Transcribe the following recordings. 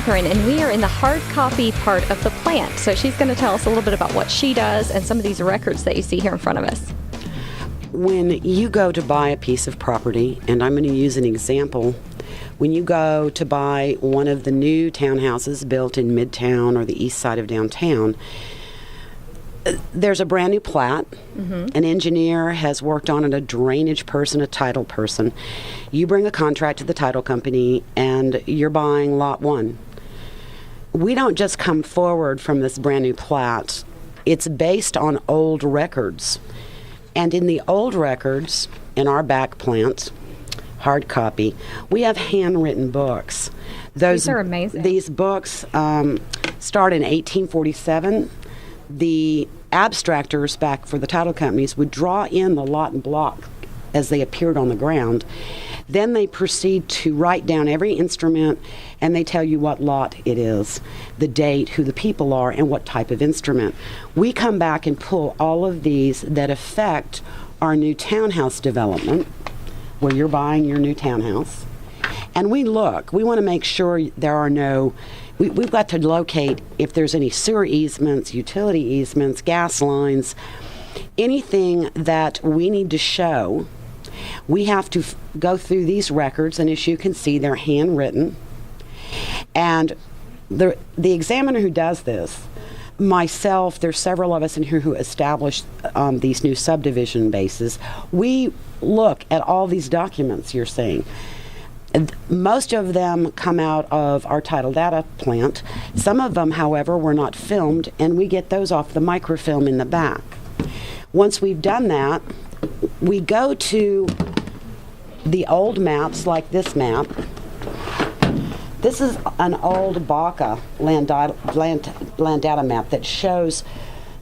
Katherine, and we are in the hard copy part of the plant. So she's going to tell us a little bit about what she does and some of these records that you see here in front of us. When you go to buy a piece of property, and I'm going to use an example, when you go to buy one of the new townhouses built in Midtown or the east side of downtown, there's a brand new plat. An engineer has worked on it, a drainage person, a title person. You bring a contract to the title company and you're buying lot one. We don't just come forward from this brand new plat. It's based on old records. And in the old records, in our back plant, hard copy, we have handwritten books. These are amazing. These books start in 1847. The abstractors back for the title companies would draw in the lot and block as they appeared on the ground. Then they proceed to write down every instrument, and they tell you what lot it is, the date, who the people are, and what type of instrument. We come back and pull all of these that affect our new townhouse development, where you're buying your new townhouse. And we look. We want to make sure there are no... We've got to locate if there's any sewer easements, utility easements, gas lines, anything that we need to show. We have to go through these records, and as you can see, they're handwritten. And the examiner who does this, myself, there's several of us in here who established these new subdivision bases. We look at all these documents you're seeing. Most of them come out of our title data plant. Some of them, however, were not filmed, and we get those off the microfilm in the back. Once we've done that, we go to the old maps, like this map. This is an old BACA land data map that shows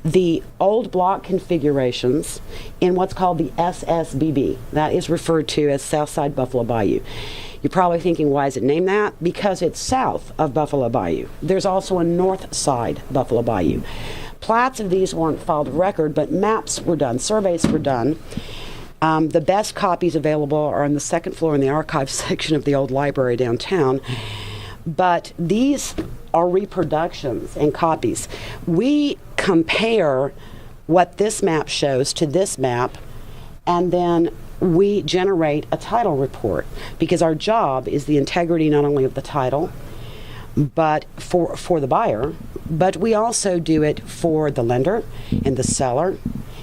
the old block configurations in what's called the SSBB. That is referred to as Southside Buffalo Bayou. You're probably thinking, why is it named that? Because it's south of Buffalo Bayou. There's also a north side Buffalo Bayou. Plats of these weren't filed of record, but maps were done, surveys were done. The best copies available are on the second floor in the archives section of the old library downtown. But these are reproductions and copies. We compare what this map shows to this map, and then we generate a title report, because our job is the integrity not only of the title, but for the buyer, but we also do it for the lender and the seller.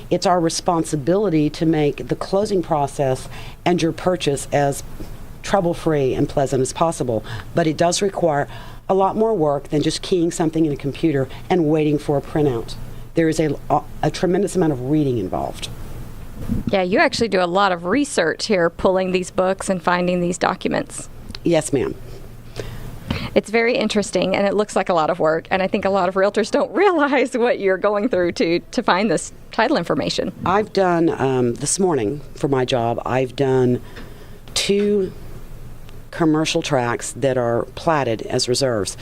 It's our responsibility to make the closing process and your purchase as trouble-free and pleasant as possible, but it does require a lot more work than just keying something in a computer and waiting for a printout. There is a tremendous amount of reading involved. Yeah, you actually do a lot of research here, pulling these books and finding these documents. Yes, ma'am. It's very interesting, and it looks like a lot of work, and I think a lot of realtors don't realize what you're going through to find this title information. I've done, this morning for my job, I've done 2 commercial tracts that are platted as reserves,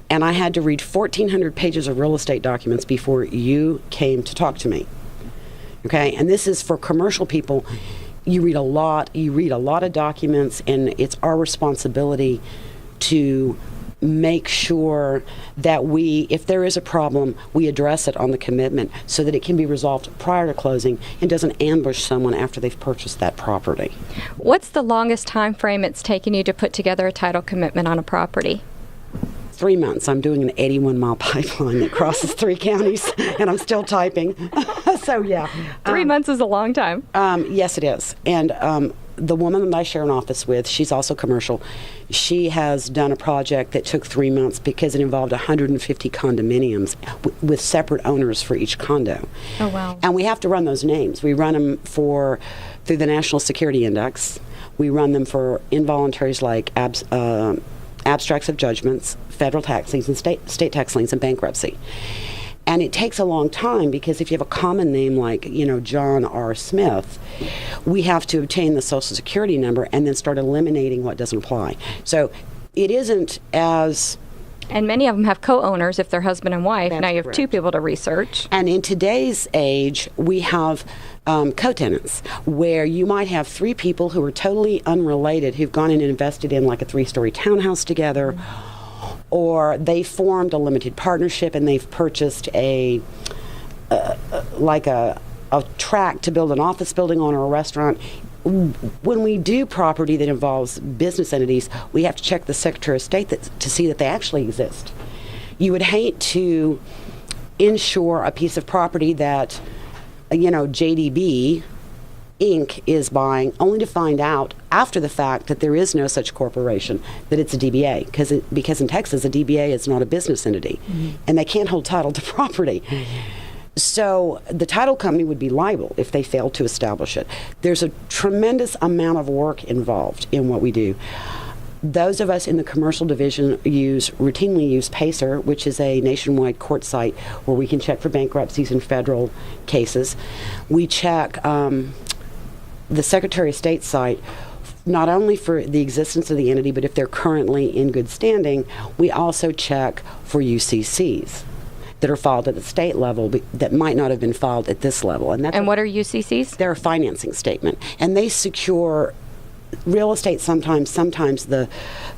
and I had to read 1,400 pages of real estate documents before you came to talk to me. Okay, and this is for commercial people. You read a lot of documents, and it's our responsibility to make sure that if there is a problem, we address it on the commitment so that it can be resolved prior to closing and doesn't ambush someone after they've purchased that property. What's the longest time frame it's taken you to put together a title commitment on a property? 3 months. I'm doing an 81-mile pipeline that crosses 3 counties, and I'm still typing. So, yeah. 3 months is a long time. Yes, it is. And the woman that I share an office with, she's also commercial. She has done a project that took 3 months because it involved 150 condominiums with separate owners for each condo. Oh, wow. And we have to run those names. We run them through the National Security Index. We run them for involuntaries like abstracts of judgments, federal tax liens, and state tax liens, and bankruptcy. And it takes a long time because if you have a common name like, John R. Smith, we have to obtain the Social Security number and then start eliminating what doesn't apply. So it isn't as... And many of them have co-owners if they're husband and wife. That's now you have correct. 2 people to research. And in today's age, we have co-tenants where you might have 3 people who are totally unrelated who've gone in and invested in like a 3-story townhouse together. or they formed a limited partnership and they've purchased a tract to build an office building on or a restaurant. When we do property that involves business entities, we have to check the Secretary of State to see that they actually exist. You would hate to insure a piece of property that, JDB Inc. is buying, only to find out after the fact that there is no such corporation, that it's a DBA, because in Texas a DBA is not a business entity, and they can't hold title to property. So the title company would be liable if they failed to establish it. There's a tremendous amount of work involved in what we do. Those of us in the commercial division routinely use PACER, which is a nationwide court site where we can check for bankruptcies and federal cases. We check the Secretary of State site, not only for the existence of the entity, but if they're currently in good standing. We also check for UCCs that are filed at the state level that might not have been filed at this level. And what are UCCs? They're a financing statement, and they secure real estate, sometimes the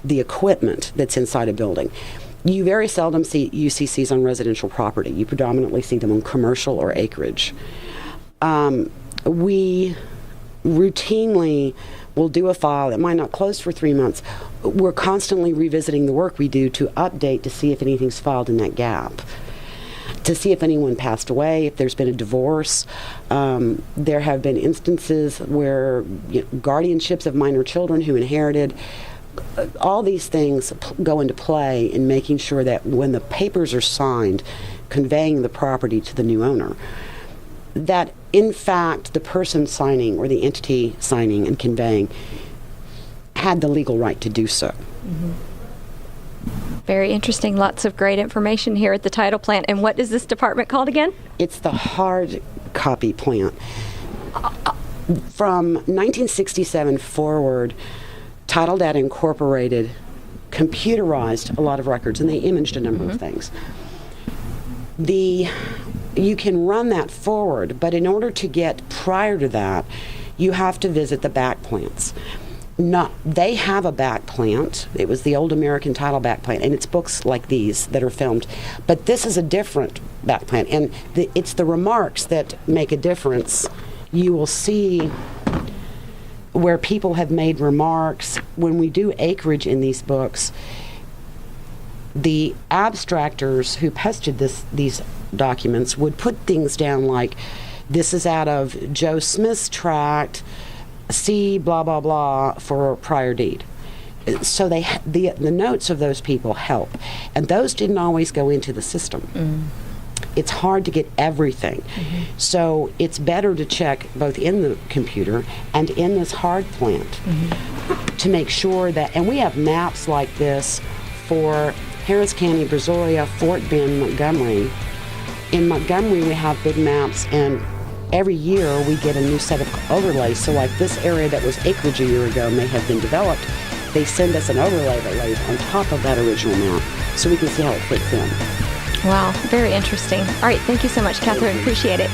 equipment that's inside a building. You very seldom see UCCs on residential property. You predominantly see them on commercial or acreage. We routinely will do a file. It might not close for 3 months. We're constantly revisiting the work we do to update to see if anything's filed in that gap, to see if anyone passed away, if there's been a divorce. There have been instances where guardianships of minor children who inherited. All these things go into play in making sure that when the papers are signed conveying the property to the new owner, that in fact the person signing or the entity signing and conveying had the legal right to do so. Very interesting. Lots of great information here at the title plant. And what is this department called again? It's the hard copy plant. From 1967 forward, Title Data Incorporated computerized a lot of records, and they imaged a number of things. You can run that forward, but in order to get prior to that, you have to visit the back plants. They have a back plant. It was the old American Title back plant, and it's books like these that are filmed. But this is a different back plant, and it's the remarks that make a difference. You will see where people have made remarks. When we do acreage in these books, the abstractors who posted these documents would put things down like, this is out of Joe Smith's tract, see blah blah blah for a prior deed. So the notes of those people help, and those didn't always go into the system. It's hard to get everything, so it's better to check both in the computer and in this hard plant to make sure that. And we have maps like this for Harris County, Brazoria, Fort Bend, Montgomery. In Montgomery, we have big maps, and every year we get a new set of overlays. So like this area that was acreage a year ago may have been developed. They send us an overlay that lays on top of that original map so we can see how it fits in. Wow, very interesting. All right, thank you so much, Katherine. Appreciate it.